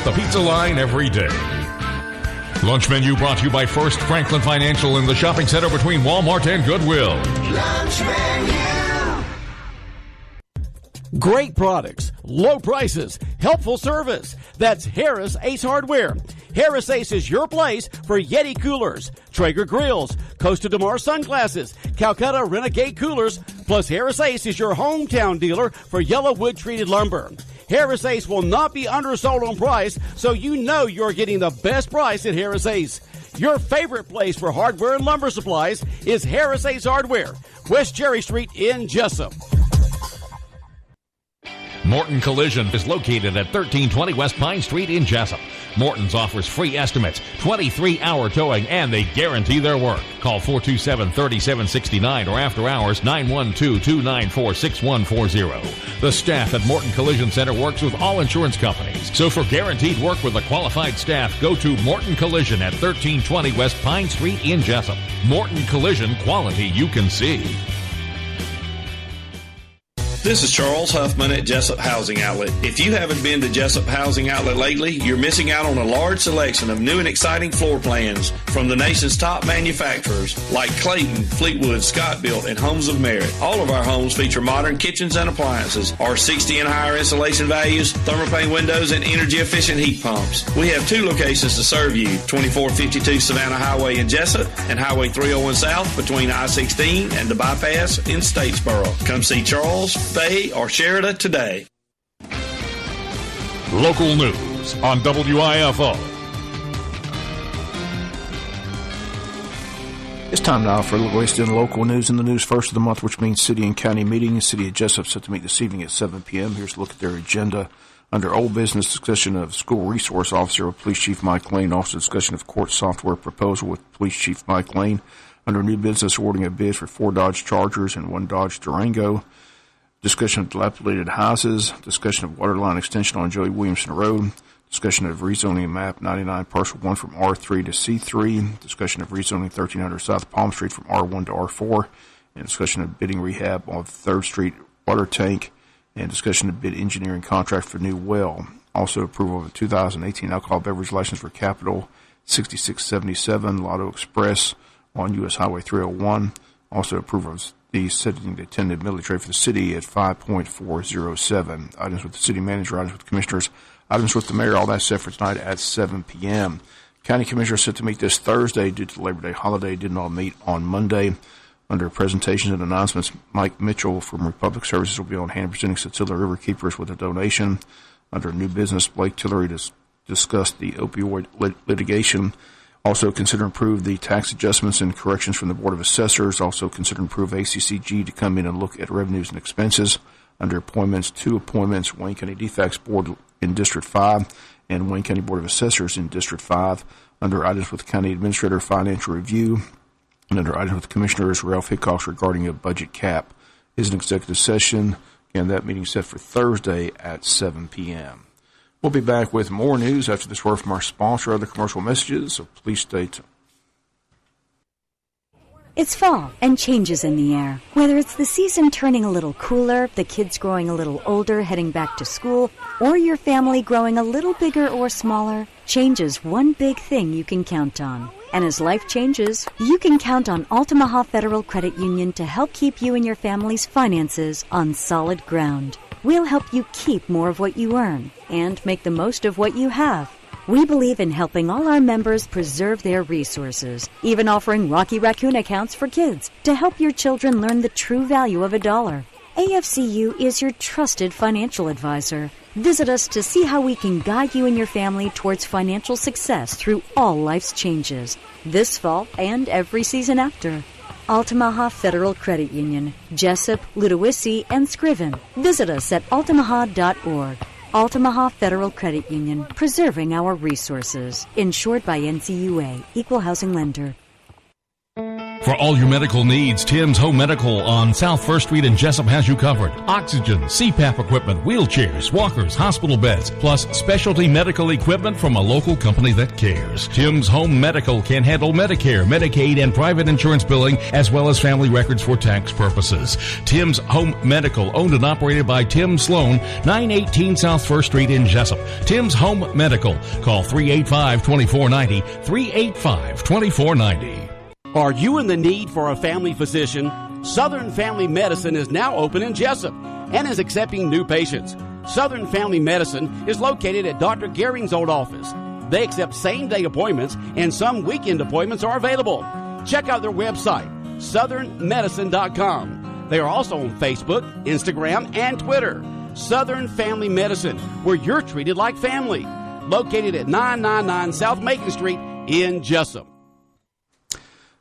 the pizza line every day. Lunch menu brought to you by First Franklin Financial in the shopping center between Walmart and Goodwill. Lunch menu. Great products, low prices, helpful service. That's Harris Ace Hardware. Harris Ace is your place for Yeti coolers, Traeger grills, Costa de Mar sunglasses, Calcutta Renegade coolers, plus Harris Ace is your hometown dealer for yellow wood treated lumber. Harris Ace will not be undersold on price, so you know you're getting the best price at Harris Ace. Your favorite place for hardware and lumber supplies is Harris Ace Hardware, West Cherry Street in Jesup. Morton Collision is located at 1320 West Pine Street in Jesup. Morton's offers free estimates, 23-hour towing, and they guarantee their work. Call 427-3769 or after hours 912-294-6140. The staff at Morton Collision Center works with all insurance companies. So for guaranteed work with a qualified staff, go to Morton Collision at 1320 West Pine Street in Jesup. Morton Collision, quality you can see. This is Charles Huffman at Jesup Housing Outlet. If you haven't been to Jesup Housing Outlet lately, you're missing out on a large selection of new and exciting floor plans from the nation's top manufacturers like Clayton, Fleetwood, Scott Built, and Homes of Merit. All of our homes feature modern kitchens and appliances, R60 and higher insulation values, thermopane windows, and energy-efficient heat pumps. We have two locations to serve you, 2452 Savannah Highway in Jesup and Highway 301 South between I-16 and the bypass in Statesboro. Come see Charles, Faye, or Sheridan today. Local news on WIFO. It's time now for a look at in local news. In the news first of the month, which means city and county meetings. City of Jesup set to meet this evening at 7 p.m. Here's a look at their agenda. Under old business, discussion of school resource officer with Police Chief Mike Lane. Also discussion of court software proposal with Police Chief Mike Lane. Under new business, awarding a bid for 4 Dodge Chargers and 1 Dodge Durango. Discussion of dilapidated houses. Discussion of water line extension on Joey Williamson Road. Discussion of rezoning map 99 parcel 1 from R3 to C3. Discussion of rezoning 1300 South Palm Street from R1 to R4. And discussion of bidding rehab on 3rd Street water tank. And discussion of bid engineering contract for new well. Also approval of a 2018 alcohol beverage license for Capital 6677 Lotto Express on U.S. Highway 301. Also approval of the setting the attendant military for the city at 5.407. Items with the city manager, items with the commissioners, items with the mayor, all that set for tonight at 7 p.m. County commissioners set to meet this Thursday due to the Labor Day holiday. Did not meet on Monday. Under presentations and announcements, Mike Mitchell from Republic Services will be on hand presenting Satilla River Keepers with a donation. Under new business, Blake Tillery discussed the opioid litigation. Also consider and approve the tax adjustments and corrections from the Board of Assessors. Also consider and approve ACCG to come in and look at revenues and expenses. Under appointments, 2 appointments, Wayne County DFACS Board in District 5 and Wayne County Board of Assessors in District 5. Under items with County Administrator Financial Review. And under items with Commissioners, Ralph Hickox regarding a budget cap. Is an executive session. Again, that meeting set for Thursday at 7 p.m. We'll be back with more news after this word from our sponsor, other commercial messages, so please stay tuned. It's fall and changes in the air. Whether it's the season turning a little cooler, the kids growing a little older, heading back to school, or your family growing a little bigger or smaller, change is one big thing you can count on. And as life changes, you can count on Altamaha Federal Credit Union to help keep you and your family's finances on solid ground. We'll help you keep more of what you earn and make the most of what you have. We believe in helping all our members preserve their resources, even offering Rocky Raccoon accounts for kids to help your children learn the true value of $1. AFCU is your trusted financial advisor. Visit us to see how we can guide you and your family towards financial success through all life's changes, this fall and every season after. Altamaha Federal Credit Union, Jesup, Ludowici, and Scriven. Visit us at altamaha.org. Altamaha Federal Credit Union, preserving our resources. Insured by NCUA, Equal Housing Lender. For all your medical needs, Tim's Home Medical on South 1st Street in Jesup has you covered. Oxygen, CPAP equipment, wheelchairs, walkers, hospital beds, plus specialty medical equipment from a local company that cares. Tim's Home Medical can handle Medicare, Medicaid, and private insurance billing, as well as family records for tax purposes. Tim's Home Medical, owned and operated by Tim Sloan, 918 South 1st Street in Jesup. Tim's Home Medical. Call 385-2490, 385-2490. Are you in the need for a family physician? Southern Family Medicine is now open in Jesup and is accepting new patients. Southern Family Medicine is located at Dr. Gehring's old office. They accept same-day appointments, and some weekend appointments are available. Check out their website, southernmedicine.com. They are also on Facebook, Instagram, and Twitter. Southern Family Medicine, where you're treated like family. Located at 999 South Macon Street in Jesup.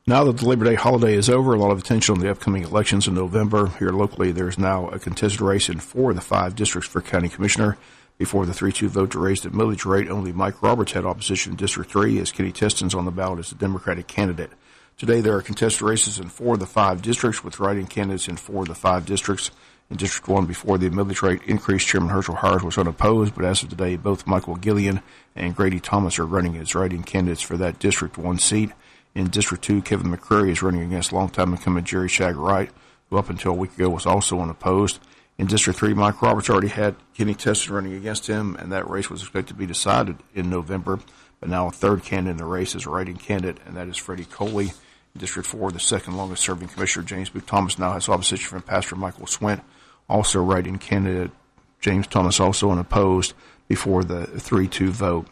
Now that the Labor Day holiday is over, a lot of attention on the upcoming elections in November. Here locally, there's now a contested race in 4 of the 5 districts for county commissioner. Before the 3-2 vote to raise the millage rate, only Mike Roberts had opposition in District 3, as Kenny Teston's on the ballot as the Democratic candidate. Today, there are contested races in 4 of the 5 districts, with write-in candidates in 4 of the 5 districts. In District 1, before the millage rate increase, Chairman Herschel Hires was unopposed, but as of today, both Michael Gillian and Grady Thomas are running as write-in candidates for that District 1 seat. In District 2, Kevin McCrary is running against longtime incumbent Jerry Shag-Wright, who up until a week ago was also unopposed. In District 3, Mike Roberts already had Kenny Teston running against him, and that race was expected to be decided in November. But now a third candidate in the race is a write-in candidate, and that is Freddie Coley. In District 4, the second longest-serving commissioner, James B. Thomas, now has opposition from Pastor Michael Swint, also write-in candidate James Thomas, also unopposed before the 3-2 vote.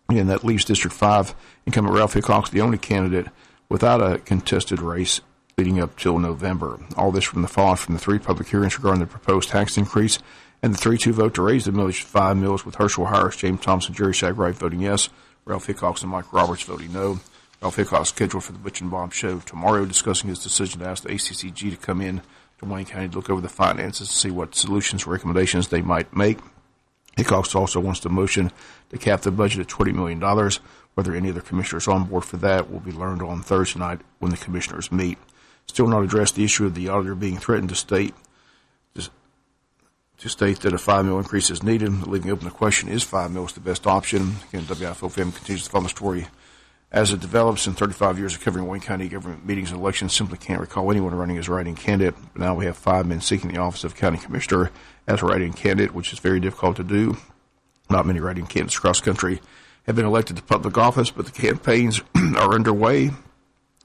And that leaves District 5, incumbent Ralph Hickox, the only candidate without a contested race leading up till November. All this from the fallout from the 3 public hearings regarding the proposed tax increase and the 3-2 vote to raise the millage to 5 mills, with Herschel Harris, James Thompson, Jerry Shag-Wright voting yes, Ralph Hickox and Mike Roberts voting no. Ralph Hickox scheduled for the Butch and Bob show tomorrow, discussing his decision to ask the ACCG to come in to Wayne County to look over the finances to see what solutions or recommendations they might make. Hickox also wants to motion to cap the budget at $20 million. Whether any other commissioners are on board for that will be learned on Thursday night when the commissioners meet. Still not addressed the issue of the auditor being threatened to state that a $5 million increase is needed, leaving open the question, is $5 million the best option? Again, WIFO continues to follow the story as it develops. In 35 years of covering Wayne County government meetings and elections, simply can't recall anyone running as write-in candidate. But now we have 5 men seeking the office of county commissioner as a write-in candidate, which is very difficult to do. Not many write-in candidates across the country have been elected to public office, but the campaigns are underway.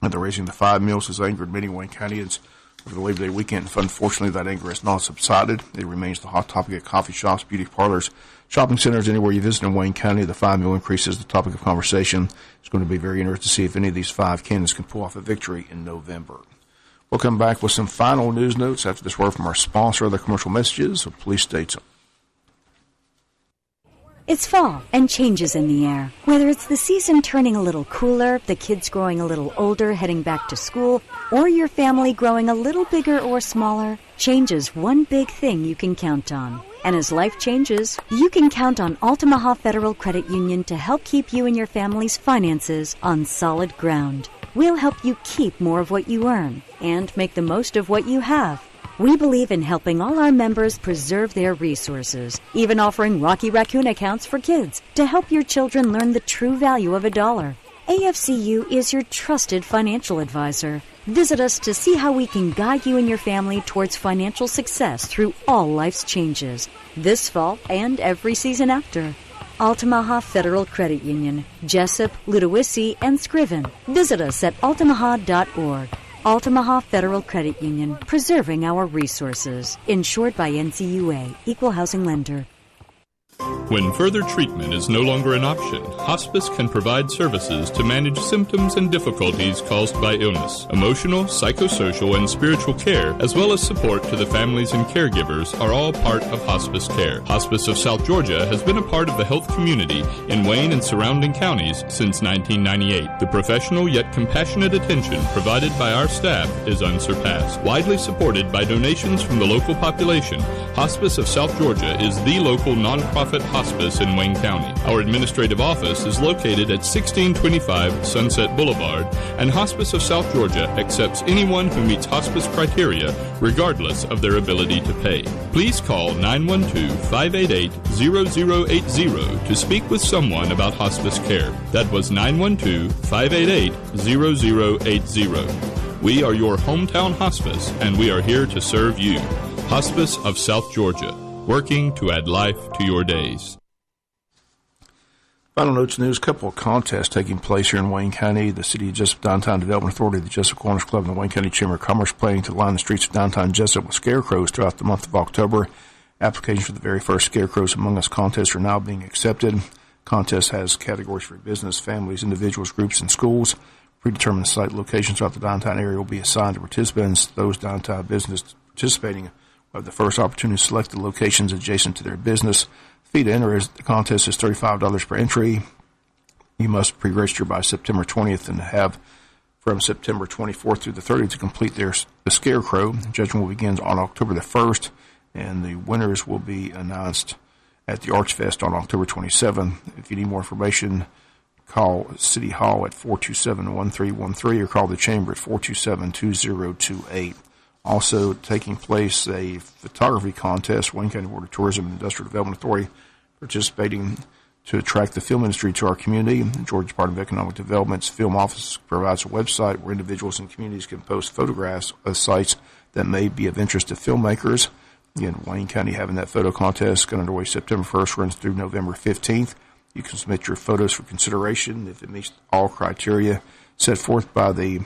And the raising the 5 mills has angered many Wayne Countyans over the Labor Day weekend. Unfortunately, that anger has not subsided. It remains the hot topic at coffee shops, beauty parlors, shopping centers, anywhere you visit in Wayne County. The 5 mil increase is the topic of conversation. It's going to be very interesting to see if any of these 5 candidates can pull off a victory in November. We'll come back with some final news notes after this word from our sponsor, other commercial messages, so please stay tuned. It's fall and changes in the air. Whether it's the season turning a little cooler, the kids growing a little older, heading back to school, or your family growing a little bigger or smaller, change is one big thing you can count on. And as life changes, you can count on Altamaha Federal Credit Union to help keep you and your family's finances on solid ground. We'll help you keep more of what you earn and make the most of what you have. We believe in helping all our members preserve their resources, even offering Rocky Raccoon accounts for kids to help your children learn the true value of $1. AFCU is your trusted financial advisor. Visit us to see how we can guide you and your family towards financial success through all life's changes, this fall and every season after. Altamaha Federal Credit Union, Jesup, Ludowici, and Scriven. Visit us at altamaha.org. Altamaha Federal Credit Union, preserving our resources. Insured by NCUA, Equal Housing Lender. When further treatment is no longer an option, hospice can provide services to manage symptoms and difficulties caused by illness. Emotional, psychosocial, and spiritual care, as well as support to the families and caregivers, are all part of hospice care. Hospice of South Georgia has been a part of the health community in Wayne and surrounding counties since 1998. The professional yet compassionate attention provided by our staff is unsurpassed. Widely supported by donations from the local population, Hospice of South Georgia is the local nonprofit hospice hospice in Wayne County. Our administrative office is located at 1625 Sunset Boulevard, and Hospice of South Georgia accepts anyone who meets hospice criteria regardless of their ability to pay. Please call 912-588-0080 to speak with someone about hospice care. That was 912-588-0080. We are your hometown hospice, and we are here to serve you. Hospice of South Georgia, working to add life to your days. Final notes news, a couple of contests taking place here in Wayne County. The City of Jesup Downtown Development Authority, the Jesup Corners Club, and the Wayne County Chamber of Commerce planning to line the streets of downtown Jesup with scarecrows throughout the month of October. Applications for the very first Scarecrows Among Us contest are now being accepted. Contest has categories for business, families, individuals, groups, and schools. Predetermined site locations throughout the downtown area will be assigned to participants. Those downtown businesses participating will have the first opportunity to select the locations adjacent to their business. The fee to enter the contest is $35 per entry. You must pre-register by September 20th and have from September 24th through the 30th to complete the Scarecrow. Judgment will begin on October the 1st, and the winners will be announced at the Archfest on October 27th. If you need more information, call City Hall at 427-1313 or call the Chamber at 427-2028. Also taking place a photography contest, Wayne County Board of Tourism and Industrial Development Authority participating to attract the film industry to our community. The Georgia Department of Economic Development's film office provides a website where individuals and communities can post photographs of sites that may be of interest to filmmakers. Again, Wayne County having that photo contest got underway September 1st, runs through November 15th. You can submit your photos for consideration. If it meets all criteria set forth by the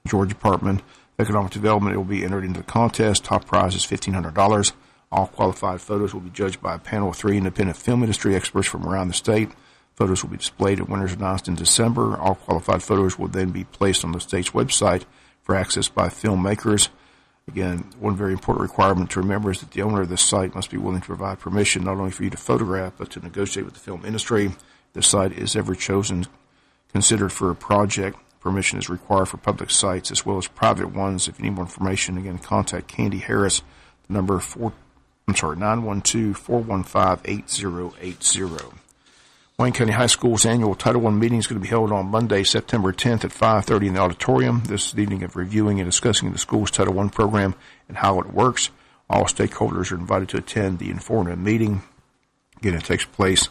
Georgia Department of Economic Development, it will be entered into the contest. Top prize is $1,500. All qualified photos will be judged by a panel of 3 independent film industry experts from around the state. Photos will be displayed at winners announced in December. All qualified photos will then be placed on the state's website for access by filmmakers. Again, one very important requirement to remember is that the owner of the site must be willing to provide permission not only for you to photograph, but to negotiate with the film industry. The site is ever considered for a project. Permission is required for public sites as well as private ones. If you need more information, again, contact Candy Harris. The number 912-415-8080. Wayne County High School's annual Title I meeting is going to be held on Monday, September 10th at 5:30 in the auditorium. This is the evening of reviewing and discussing the school's Title I program and how it works. All stakeholders are invited to attend the informative meeting. Again, it takes place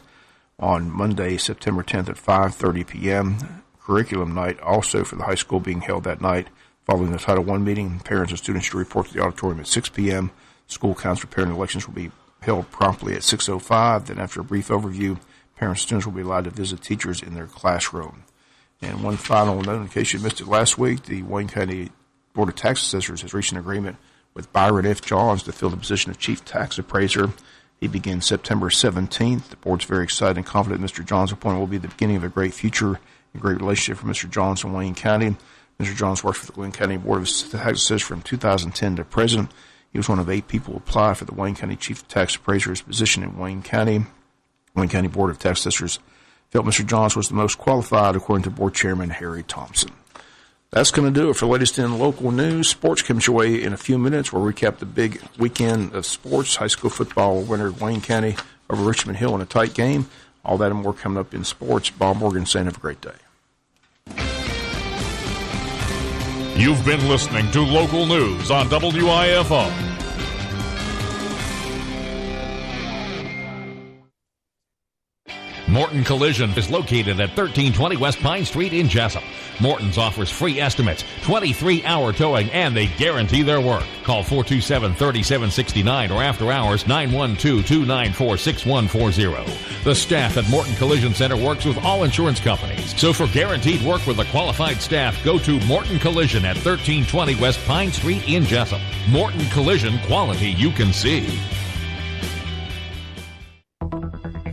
on Monday, September 10th at 5:30 p.m. Curriculum night also for the high school being held that night. Following the Title I meeting, parents and students should report to the auditorium at 6 p.m. School council parent elections will be held promptly at 6:05. Then after a brief overview, parents and students will be allowed to visit teachers in their classroom. And one final note, in case you missed it last week, the Wayne County Board of Tax Assessors has reached an agreement with Byron F. Johns to fill the position of Chief Tax Appraiser. He begins September 17th. The board's very excited and confident Mr. Johns' appointment will be the beginning of a great future and great relationship for Mr. Johns and Wayne County. Mr. Johns worked for the Wayne County Board of Tax Assessors from 2010 to present. He was one of 8 people who applied for the Wayne County Chief Tax Appraiser's position in Wayne County. Wayne County Board of Tax Assessors felt Mr. Johns was the most qualified, according to Board Chairman Harry Thompson. That's going to do it for the latest in local news. Sports comes your way in a few minutes. We'll recap the big weekend of sports. High school football winner Wayne County over Richmond Hill in a tight game. All that and more coming up in sports. Bob Morgan saying have a great day. You've been listening to local news on WIFO. Morton Collision is located at 1320 West Pine Street in Jesup. Morton's offers free estimates, 23-hour towing, and they guarantee their work. Call 427-3769 or after hours 912-294-6140. The staff at Morton Collision Center works with all insurance companies. So for guaranteed work with a qualified staff, go to Morton Collision at 1320 West Pine Street in Jesup. Morton Collision, quality you can see.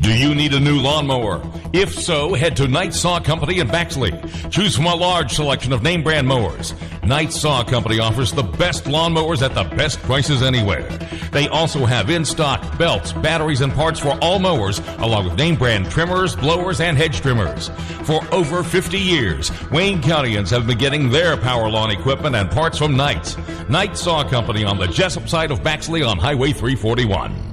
Do you need a new lawnmower? If so, head to Knight Saw Company in Baxley. Choose from a large selection of name brand mowers. Knight Saw Company offers the best lawnmowers at the best prices anywhere. They also have in stock belts, batteries, and parts for all mowers, along with name brand trimmers, blowers, and hedge trimmers. For over 50 years, Wayne Countyans have been getting their power lawn equipment and parts from Knight's. Knight Saw Company on the Jesup side of Baxley on Highway 341.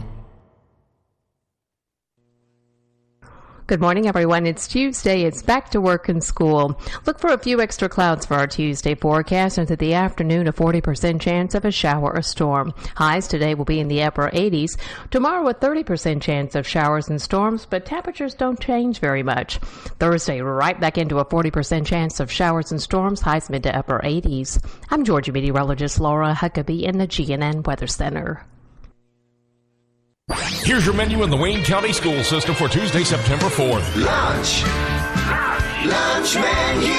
Good morning, everyone. It's Tuesday. It's back to work and school. Look for a few extra clouds for our Tuesday forecast. Into the afternoon, a 40% chance of a shower or storm. Highs today will be in the upper 80s. Tomorrow, a 30% chance of showers and storms, but temperatures don't change very much. Thursday, right back into a 40% chance of showers and storms. Highs mid to upper 80s. I'm Georgia meteorologist Laura Huckabee in the GNN Weather Center. Here's your menu in the Wayne County School System for Tuesday, September 4th. Lunch menu.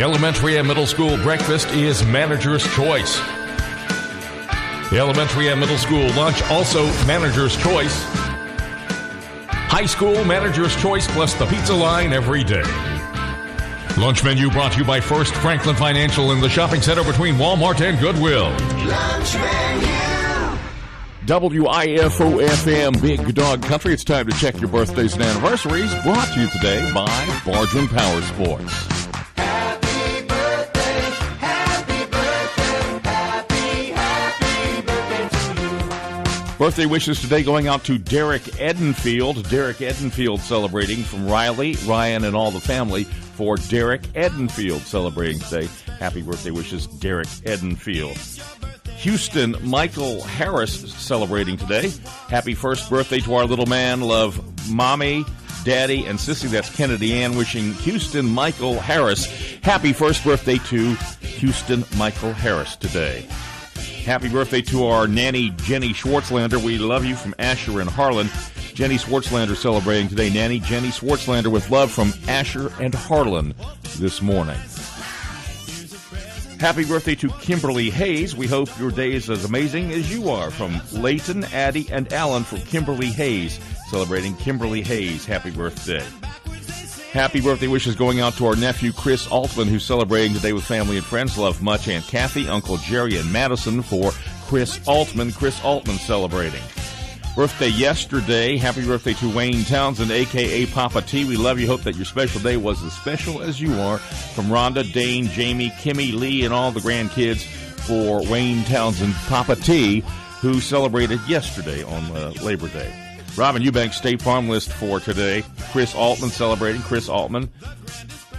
Elementary and middle school breakfast is manager's choice. Elementary and middle school lunch also manager's choice. High school manager's choice plus the pizza line every day. Lunch menu brought to you by First Franklin Financial in the shopping center between Walmart and Goodwill. Lunch menu. WIFO-FM Big Dog Country. It's time to check your birthdays and anniversaries. Brought to you today by Bargeman Power Sports. Happy birthday, happy birthday, happy birthday to you. Birthday wishes today going out to Derek Edenfield. Derek Edenfield celebrating from Riley, Ryan, and all the family for Derek Edenfield celebrating today. Happy birthday wishes, Derek Edenfield. Houston Michael Harris celebrating today. Happy first birthday to our little man. Love Mommy, Daddy, and Sissy. That's Kennedy Ann wishing Houston Michael Harris happy first birthday to Houston Michael Harris today. Happy birthday to our nanny Jenny Schwartzlander. We love you from Asher and Harlan. Jenny Schwartzlander celebrating today. Nanny Jenny Schwartzlander with love from Asher and Harlan this morning. Happy birthday to Kimberly Hayes. We hope your day is as amazing as you are. From Layton, Addie, and Alan from Kimberly Hayes. Celebrating Kimberly Hayes. Happy birthday. Happy birthday wishes going out to our nephew Chris Altman, who's celebrating today with family and friends. Love much Aunt Kathy, Uncle Jerry, and Madison for Chris Altman. Chris Altman celebrating. Birthday yesterday. Happy birthday to Wayne Townsend, a.k.a. Papa T. We love you. Hope that your special day was as special as you are. From Rhonda, Dane, Jamie, Kimmy, Lee, and all the grandkids for Wayne Townsend, Papa T, who celebrated yesterday on Labor Day. Robin Eubanks State Farm list for today. Chris Altman celebrating. Chris Altman.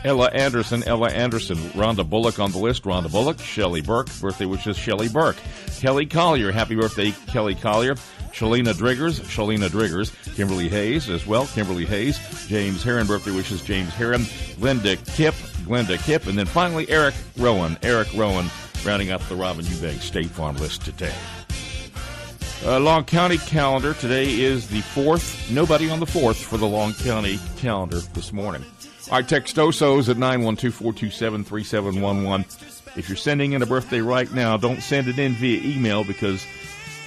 Ella Anderson. Rhonda Bullock on the list. Rhonda Bullock. Shelley Burke. Birthday wishes, Shelley Burke. Kelly Collier. Happy birthday, Kelly Collier. Shalina Driggers, Kimberly Hayes as well, Kimberly Hayes, James Heron, birthday wishes, James Heron, Glenda Kipp, and then finally Eric Rowan, rounding up the Robin Eubanks State Farm list today. Long County calendar, today is the 4th, nobody on the 4th for the Long County calendar this morning. All right, text OSOs at 912-427-3711. If you're sending in a birthday right now, don't send it in via email because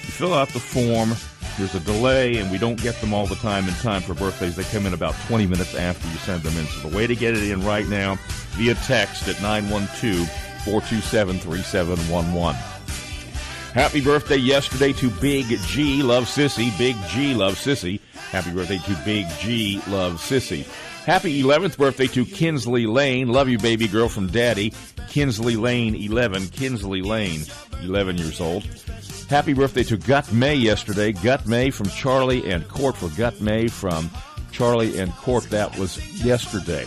you fill out the form, there's a delay, and we don't get them all the time in time for birthdays. They come in about 20 minutes after you send them in. So the way to get it in right now, via text at 912-427-3711. Happy birthday yesterday to Big G, Love Sissy. Big G, Love Sissy. Happy birthday to Big G, Love Sissy. Happy 11th birthday to Kinsley Lane. Love you, baby girl, from Daddy. Kinsley Lane, 11. Kinsley Lane, 11 years old. Happy birthday to Gut May yesterday. Gut May from Charlie and Court for Gut May from Charlie and Court. That was yesterday.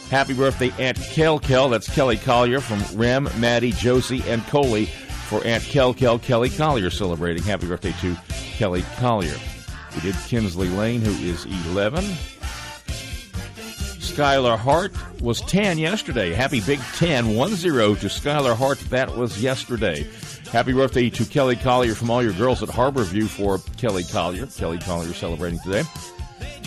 Happy birthday, Aunt Kel. That's Kelly Collier from Rem, Maddie, Josie, and Coley for Aunt Kel, Kelly Collier celebrating. Happy birthday to Kelly Collier. We did Kinsley Lane, who is 11. Skylar Hart was 10 yesterday. Happy Big 10, 1-0 to Skylar Hart. That was yesterday. Happy birthday to Kelly Collier from all your girls at Harborview for Kelly Collier. Kelly Collier celebrating today.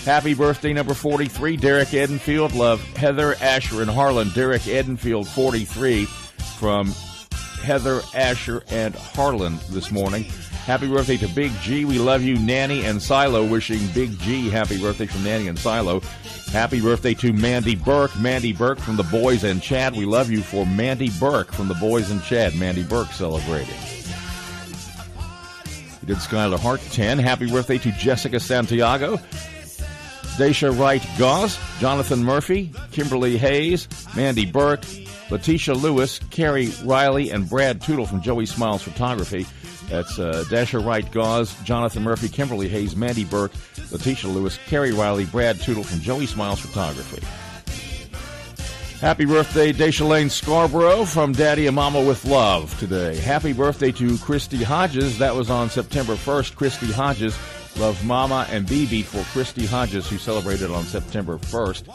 Happy birthday, number 43, Derek Edenfield. Love Heather, Asher, and Harlan. Derek Edenfield, 43, from Heather, Asher, and Harlan this morning. Happy birthday to Big G. We love you, Nanny and Silo. Wishing Big G happy birthday from Nanny and Silo. Happy birthday to Mandy Burke. Mandy Burke from the Boys and Chad. We love you for Mandy Burke from the Boys and Chad. Mandy Burke celebrating. We did Skylar Hart, 10. Happy birthday to Jessica Santiago. Daisha Wright Goss. Jonathan Murphy. Kimberly Hayes. Mandy Burke. Letitia Lewis. Carrie Riley. And Brad Tootle from Joey Smiles Photography. That's Dasher Wright Gauze, Jonathan Murphy, Kimberly Hayes, Mandy Burke, Letitia Lewis, Carrie Riley, Brad Tootle from Joey Smiles Photography. Happy birthday, Dacia Lane Scarborough from Daddy and Mama with Love today. Happy birthday to Christy Hodges. That was on September 1st. Christy Hodges, love Mama and BB for Christy Hodges, who celebrated on September 1st.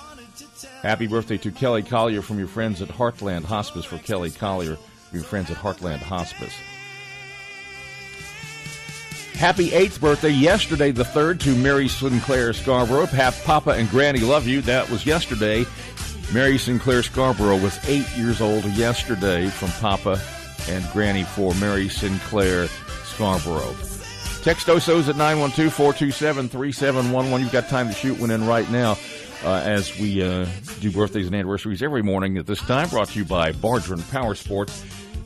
Happy birthday to Kelly Collier from your friends at Heartland Hospice for Kelly Collier, your friends at Heartland Hospice. Happy 8th birthday yesterday, the 3rd, to Mary Sinclair Scarborough. Papa and Granny love you. That was yesterday. Mary Sinclair Scarborough was 8 years old yesterday from Papa and Granny for Mary Sinclair Scarborough. Text Osos at 912-427-3711. You've got time to shoot one in right now as we do birthdays and anniversaries every morning at this time. Brought to you by Bardron Power Sports.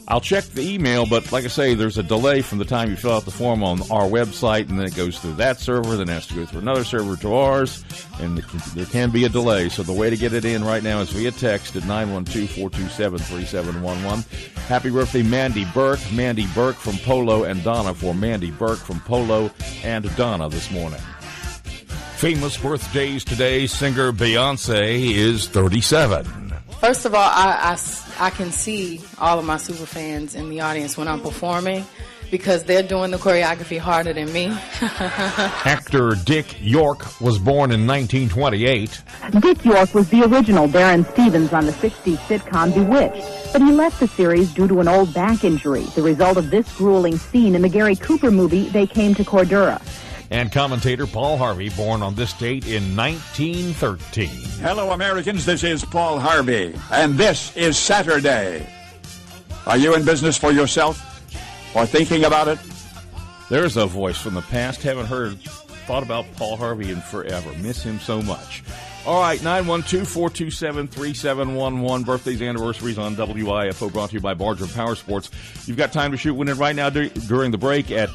I'll check the email, but like I say, there's a delay from the time you fill out the form on our website, and then it goes through that server, then it has to go through another server to ours, and there can be a delay. So the way to get it in right now is via text at 912-427-3711. Happy birthday, Mandy Burke. Mandy Burke from Polo and Donna for Mandy Burke from Polo and Donna this morning. Famous birthdays today. Singer Beyonce is 37. First of all, I can see all of my super fans in the audience when I'm performing because they're doing the choreography harder than me. Actor Dick York was born in 1928. Dick York was the original Baron Stevens on the 60s sitcom Bewitched, but he left the series due to an old back injury, the result of this grueling scene in the Gary Cooper movie They Came to Cordura. And commentator Paul Harvey, born on this date in 1913. Hello, Americans. This is Paul Harvey, and this is Saturday. Are you in business for yourself or thinking about it? There's a voice from the past. Thought about Paul Harvey in forever. Miss him so much. All right, 912-427-3711. Birthdays, anniversaries on WIFO, brought to you by Bardron Power Sports. You've got time to shoot one in right now during the break at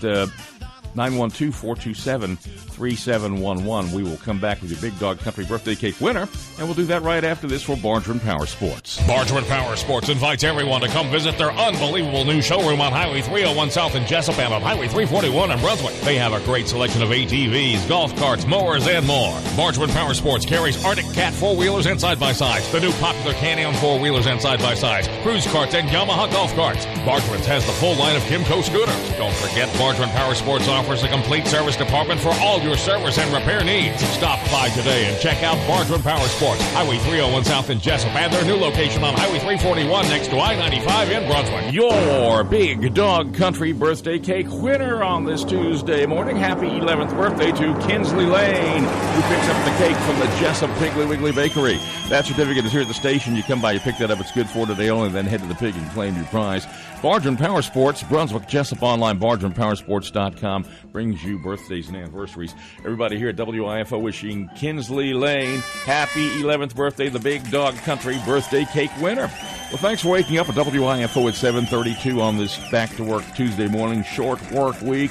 912-427-3711. We will come back with your Big Dog Country birthday cake winner, and we'll do that right after this for Bardron Power Sports. Bardron Power Sports invites everyone to come visit their unbelievable new showroom on Highway 301 South in Jesup and on Highway 341 in Brunswick. They have a great selection of ATVs, golf carts, mowers, and more. Bardron Power Sports carries Arctic Cat four-wheelers and side-by-sides, the new popular Can-Am four-wheelers and side-by-sides, cruise carts, and Yamaha golf carts. Bardron's has the full line of Kimco scooters. Don't forget, Bardron Power Sports offers a complete service department for all your service and repair needs. Stop by today and check out Bardron Power Sports, Highway 301 South in Jesup, and their new location on Highway 341 next to I-95 in Brunswick. Your Big Dog Country birthday cake winner on this Tuesday morning. Happy 11th birthday to Kinsley Lane, who picks up the cake from the Jesup Piggly Wiggly Bakery. That certificate is here at the station. You come by, you pick that up. It's good for today only, then head to the pig and claim your prize. Bardron Power Sports, Brunswick, Jesup online, BardronPowersports.com brings you birthdays and anniversaries. Everybody here at WIFO wishing Kinsley Lane happy 11th birthday, the Big Dog Country birthday cake winner. Well, thanks for waking up at WIFO at 7:32 on this back-to-work Tuesday morning, short work week.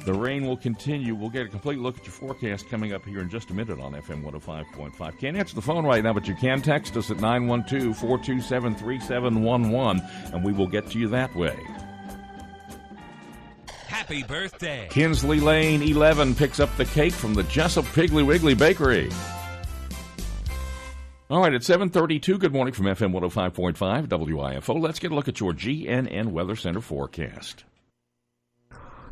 The rain will continue. We'll get a complete look at your forecast coming up here in just a minute on FM 105.5. Can't answer the phone right now, but you can text us at 912-427-3711, and we will get to you that way. Happy birthday. Kinsley Lane 11 picks up the cake from the Jesup Piggly Wiggly Bakery. All right, at 7:32, good morning from FM 105.5 WIFO. Let's get a look at your GNN Weather Center forecast.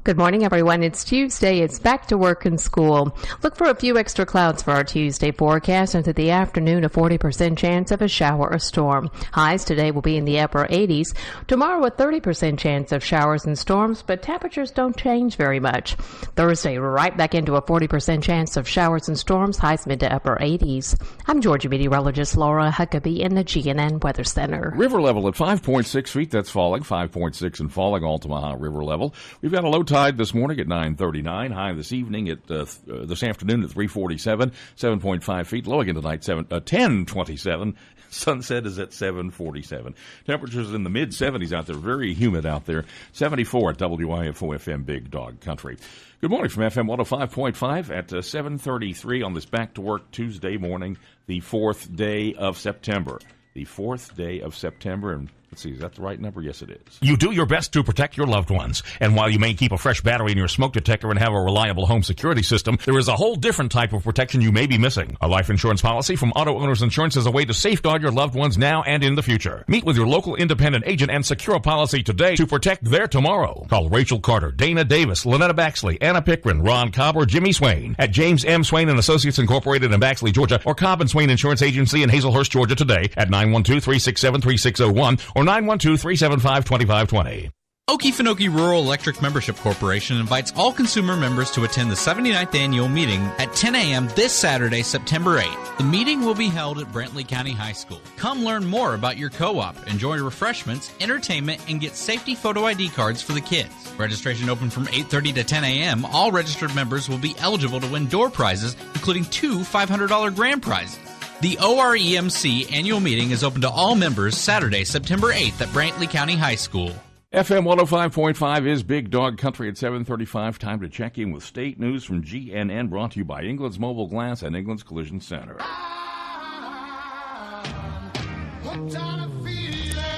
Good morning, everyone. It's Tuesday. It's back to work and school. Look for a few extra clouds for our Tuesday forecast. Into the afternoon, a 40% chance of a shower or storm. Highs today will be in the upper 80s. Tomorrow, a 30% chance of showers and storms, but temperatures don't change very much. Thursday, right back into a 40% chance of showers and storms. Highs mid to upper 80s. I'm Georgia meteorologist Laura Huckabee in the GNN Weather Center. River level at 5.6 feet. That's falling. 5.6 and falling. Altamaha River level. We've got a low tide this morning at 9:39. High this evening at this afternoon at 3:47. 7.5 feet. Low again tonight 10:27. Sunset is at 7:47. Temperatures in the mid 70s out there. Very humid out there. 74 at WIFO FM Big Dog Country. Good morning from FM 105.5 at 7:33 on this back to work Tuesday morning, the 4th day of September. The 4th day of September, and Let's see, is that the right number? Yes, it is. You do your best to protect your loved ones. And while you may keep a fresh battery in your smoke detector and have a reliable home security system, there is a whole different type of protection you may be missing. A life insurance policy from Auto Owners Insurance is a way to safeguard your loved ones now and in the future. Meet with your local independent agent and secure a policy today to protect their tomorrow. Call Rachel Carter, Dana Davis, Lynetta Baxley, Anna Pickren, Ron Cobb, or Jimmy Swain at James M. Swain & Associates Incorporated in Baxley, Georgia, or Cobb & Swain Insurance Agency in Hazelhurst, Georgia today at 912-367-3601 or 912-375-2520. Okefenokee Rural Electric Membership Corporation invites all consumer members to attend the 79th annual meeting at 10 a.m. this Saturday, September 8th. The meeting will be held at Brantley County High School. Come learn more about your co-op, enjoy refreshments, entertainment, and get safety photo ID cards for the kids. Registration open from 8:30 to 10 a.m. All registered members will be eligible to win door prizes, including 2 $500 grand prizes. The OREMC annual meeting is open to all members Saturday, September 8th at Brantley County High School. FM 105.5 is Big Dog Country at 7:35. Time to check in with state news from GNN, brought to you by England's Mobile Glass and England's Collision Center.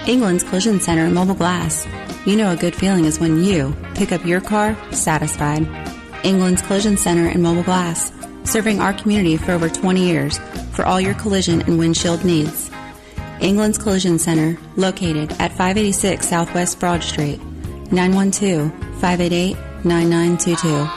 England's Collision Center and Mobile Glass. You know a good feeling is when you pick up your car satisfied. England's Collision Center and Mobile Glass, serving our community for over 20 years for all your collision and windshield needs. England's Collision Center, located at 586 Southwest Broad Street, 912-588-9922.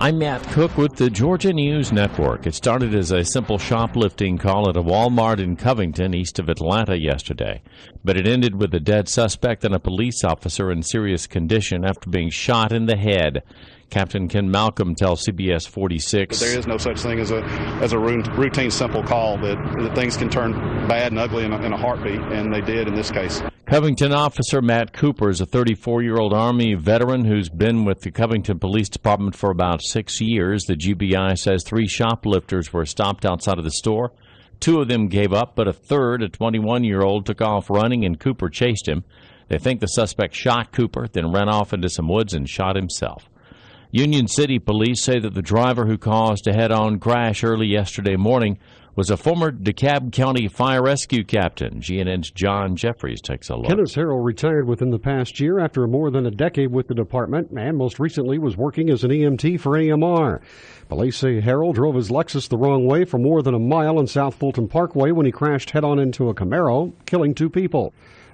I'm Matt Cook with the Georgia News Network. It started as a simple shoplifting call at a Walmart in Covington, east of Atlanta, yesterday. But it ended with a dead suspect and a police officer in serious condition after being shot in the head. Captain Ken Malcolm tells CBS 46. There is no such thing as a routine, simple call that things can turn bad and ugly in a heartbeat, and they did in this case. Covington officer Matt Cooper is a 34-year-old Army veteran who's been with the Covington Police Department for about 6 years. The GBI says 3 shoplifters were stopped outside of the store. 2 of them gave up, but a third, a 21-year-old, took off running, and Cooper chased him. They think the suspect shot Cooper, then ran off into some woods and shot himself. Union City police say that the driver who caused a head-on crash early yesterday morning was a former DeKalb County Fire Rescue captain. GNN's John Jeffries takes a look. Kenneth Harrell retired within the past year after more than a decade with the department, and most recently was working as an EMT for AMR. Police say Harrell drove his Lexus the wrong way for more than a mile on South Fulton Parkway when he crashed head-on into a Camaro, killing 2 people.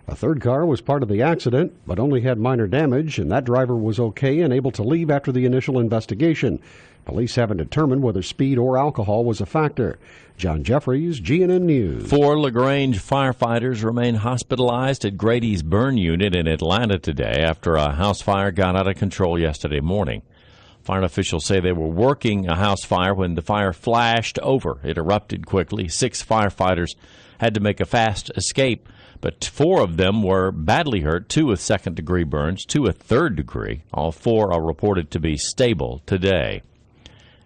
A third car was part of the accident, but only had minor damage, and that driver was okay and able to leave after the initial investigation. Police haven't determined whether speed or alcohol was a factor. John Jeffries, GNN News. 4 LaGrange firefighters remain hospitalized at Grady's burn unit in Atlanta today after a house fire got out of control yesterday morning. Fire officials say they were working a house fire when the fire flashed over. It erupted quickly. 6 firefighters had to make a fast escape, but 4 of them were badly hurt, 2 with second-degree burns, 2 with third-degree. All 4 are reported to be stable today.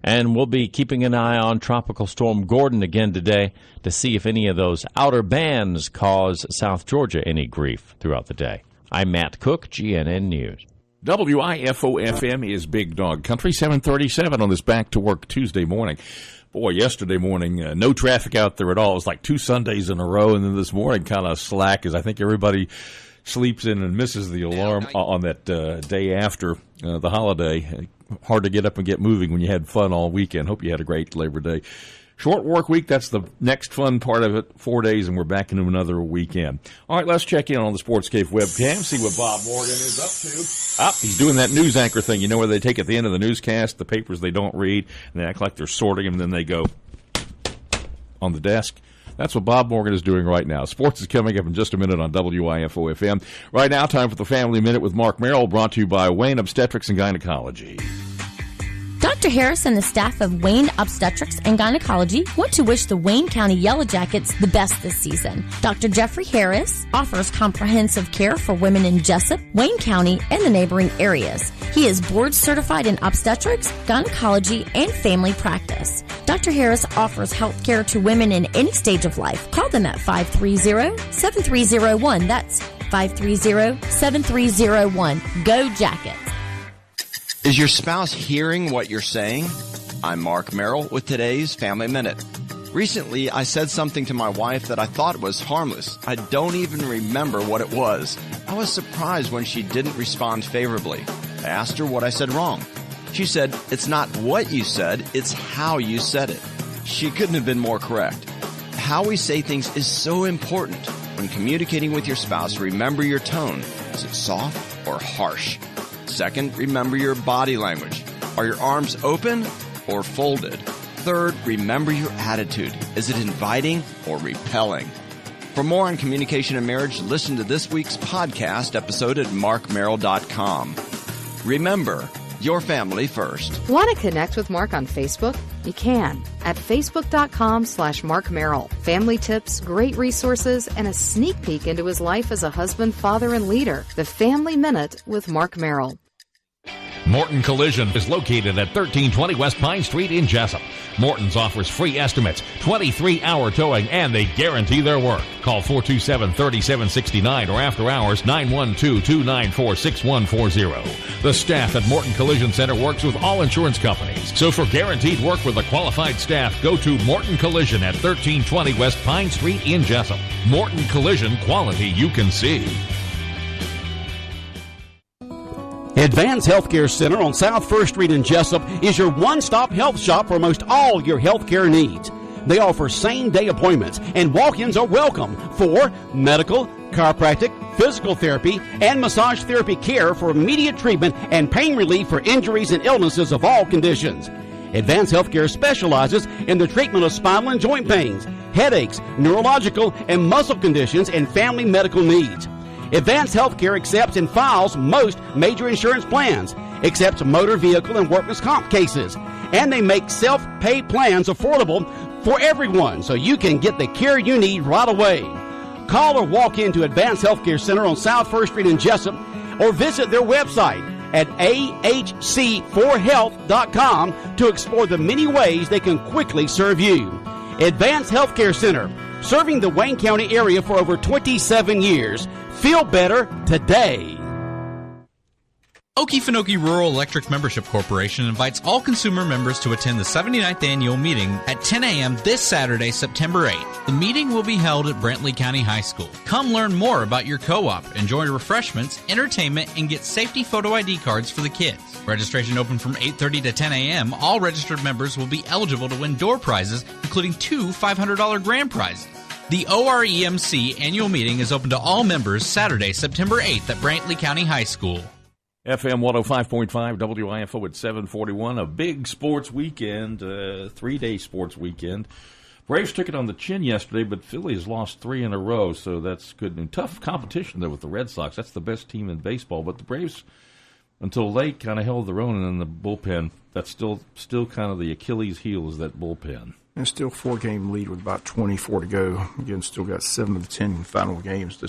And we'll be keeping an eye on Tropical Storm Gordon again today to see if any of those outer bands cause South Georgia any grief throughout the day. I'm Matt Cook, GNN News. WIFO-FM is Big Dog Country, 7:37 on this back-to-work Tuesday morning. Boy, yesterday morning, no traffic out there at all. It was like 2 Sundays in a row, and then this morning kind of slack as I think everybody sleeps in and misses the alarm on that day after the holiday. Hard to get up and get moving when you had fun all weekend. Hope you had a great Labor Day. Short work week, that's the next fun part of it. 4 days, and we're back into another weekend. All right, let's check in on the Sports Cave webcam, see what Bob Morgan is up to. He's doing that news anchor thing, you know, where they take at the end of the newscast the papers they don't read, and they act like they're sorting them, and then they go on the desk. That's what Bob Morgan is doing right now. Sports is coming up in just a minute on WIFO-FM. Right now, time for the Family Minute with Mark Merrill, brought to you by Wayne Obstetrics and Gynecology. Dr. Harris and the staff of Wayne Obstetrics and Gynecology want to wish the Wayne County Yellow Jackets the best this season. Dr. Jeffrey Harris offers comprehensive care for women in Jesup, Wayne County, and the neighboring areas. He is board certified in obstetrics, gynecology, and family practice. Dr. Harris offers health care to women in any stage of life. Call them at 530-7301. That's 530-7301. Go Jackets. Is your spouse hearing what you're saying? I'm Mark Merrill with today's Family Minute. Recently, I said something to my wife that I thought was harmless. I don't even remember what it was. I was surprised when she didn't respond favorably. I asked her what I said wrong. She said, "It's not what you said, it's how you said it." She couldn't have been more correct. How we say things is so important. When communicating with your spouse, remember your tone. Is it soft or harsh? Second, remember your body language. Are your arms open or folded? Third, remember your attitude. Is it inviting or repelling? For more on communication and marriage, listen to this week's podcast episode at markmerrill.com. Remember, your family first. Want to connect with Mark on Facebook? You can at facebook.com/Mark Merrill. Family tips, great resources, and a sneak peek into his life as a husband, father, and leader. The Family Minute with Mark Merrill. Morton Collision is located at 1320 West Pine Street in Jesup. Morton's offers free estimates, 23-hour towing, and they guarantee their work. Call 427-3769 or after hours 912-294-6140. The staff at Morton Collision Center works with all insurance companies. So for guaranteed work with a qualified staff, go to Morton Collision at 1320 West Pine Street in Jesup. Morton Collision, quality you can see. Advanced Healthcare Center on South 1st Street in Jesup is your one-stop health shop for most all your healthcare needs. They offer same-day appointments, and walk-ins are welcome for medical, chiropractic, physical therapy, and massage therapy care for immediate treatment and pain relief for injuries and illnesses of all conditions. Advanced Healthcare specializes in the treatment of spinal and joint pains, headaches, neurological and muscle conditions, and family medical needs. Advanced Healthcare accepts and files most major insurance plans, accepts motor vehicle and workers' comp cases, and they make self-pay plans affordable for everyone so you can get the care you need right away. Call or walk into Advanced Healthcare Center on South 1st Street in Jesup or visit their website at ahc4health.com to explore the many ways they can quickly serve you. Advanced Healthcare Center, serving the Wayne County area for over 27 years. Feel better today. Okefenokee Rural Electric Membership Corporation invites all consumer members to attend the 79th annual meeting at 10 a.m. this Saturday, September 8th. The meeting will be held at Brantley County High School. Come learn more about your co-op, enjoy refreshments, entertainment, and get safety photo ID cards for the kids. Registration open from 8:30 to 10 a.m. All registered members will be eligible to win door prizes, including 2 $500 grand prizes. The OREMC annual meeting is open to all members Saturday, September 8th at Brantley County High School. FM 105.5 WIFO at 741. A big sports weekend, 3-day sports weekend. Braves took it on the chin yesterday, but Philly has lost 3 in a row, so that's good. And tough competition there with the Red Sox. That's the best team in baseball, but the Braves, until late, kind of held their own in the bullpen. That's still kind of the Achilles heel is that bullpen. And still 4-game lead with about 24 to go. Again, still got 7 of the 10 final games. The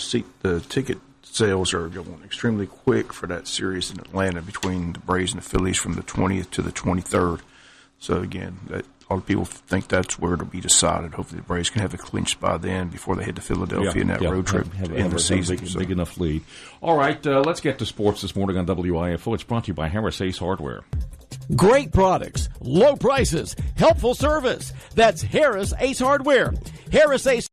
ticket sales are going extremely quick for that series in Atlanta between the Braves and the Phillies from the 20th to the 23rd. So, again, a lot of people think that's where it'll be decided. Hopefully the Braves can have it clinched by then before they head to Philadelphia in that road trip to end the season. Big enough lead. All right, let's get to sports this morning on WIFO. It's brought to you by Harris Ace Hardware. Great products, low prices, helpful service. That's Harris Ace Hardware. Harris Ace